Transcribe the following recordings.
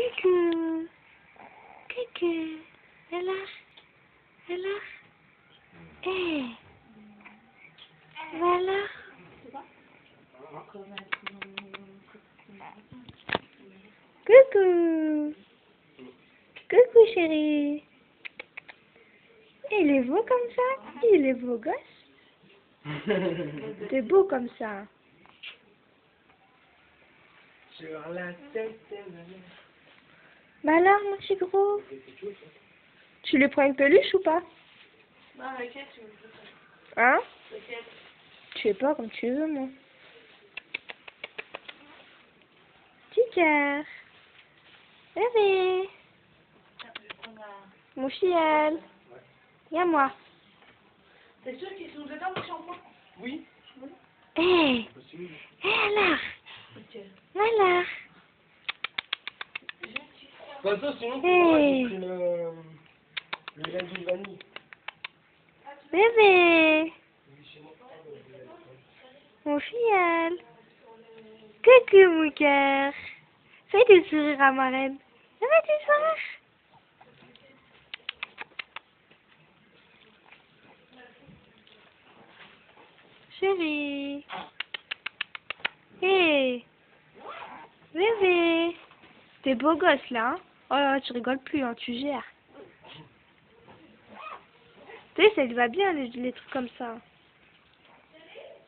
Coucou. Coucou. Alors. Eh. Voilà. Coucou. Coucou chérie. Il est beau comme ça. Il est beau gosse. T'es beau comme ça. Sur la tête. Bah alors, mon petit gros. Tu les prends une peluche ou pas? Non, lequel tu veux? Hein? Lequel? Je sais pas, comme tu veux, moi. Petit cœur. Bébé. Mon fiel. Viens moi. T'es sûr qu'ils sont dedans, le shampoing? Oui. Hé. Possible. Hé alors. Ok. Voilà. Bah ça, sinon, Hey. j'ai pris le lait de vanille. Bébé. Mon fiel. Coucou mon cœur. Fais des sourires à ma reine. Fais des sourires. Chérie. Hé. Bébé. T'es beau gosse là, hein? Oh là là, tu rigoles plus, hein, tu gères. Tu sais, ça te va bien les trucs comme ça.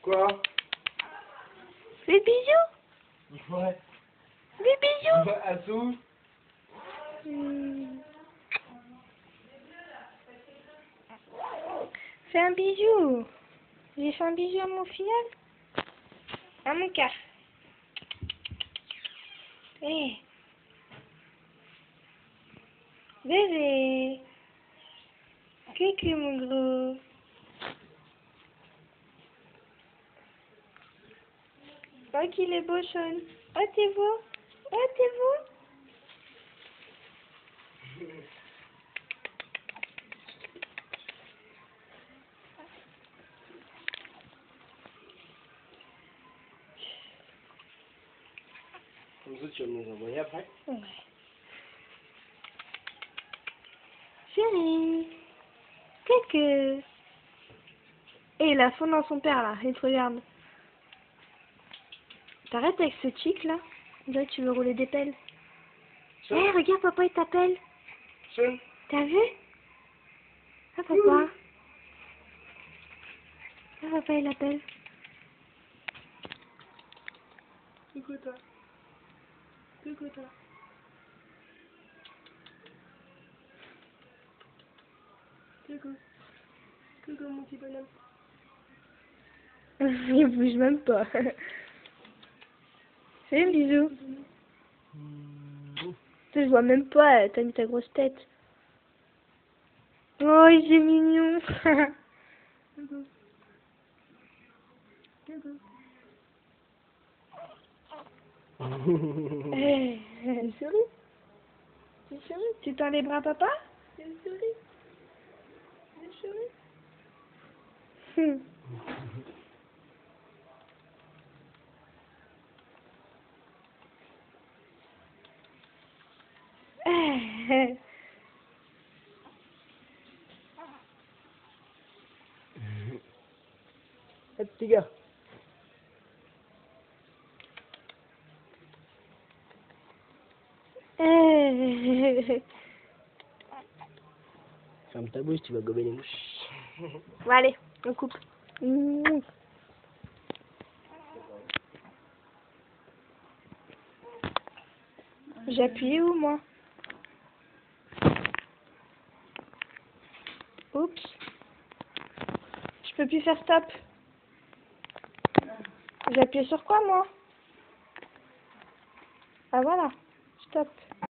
Quoi? Des bisous? Ouais. Des bisous? À tout. Fais un bisou. J'ai fait un bisou à mon filleul. À mon cœur. Hé. Bébé. Coucou mon gros. Oh qu'il est beau, Sean. Oh t'es beau. Oh t'es beau. Comme ça, tu vas me les envoyer après. Ouais. Chérie. Coucou. Et il a faim dans son père là. Il te regarde. T'arrêtes avec ce tic là. On dirait que tu veux rouler des pelles. Hé, regarde, papa il t'appelle. Seul. T'as vu? Ah papa. Ah papa il appelle. Coucou toi. Coucou toi. Coucou. Coucou mon petit bonhomme. Il bouge même pas. Fais un bisou. Je vois même pas, t'as mis ta grosse tête. Oh, il est mignon. Coucou. Coucou. Hey, elle sourit. Tu souris? Tu tends les bras à papa? Elle sourit. Elle sourit. Eh, petit gars. Ferme ta bouche, tu vas gober les mouches. Bon allez, on coupe. J'appuie où moi? Oups. Je peux plus faire stop. J'ai appuyé sur quoi moi? Ah voilà, stop.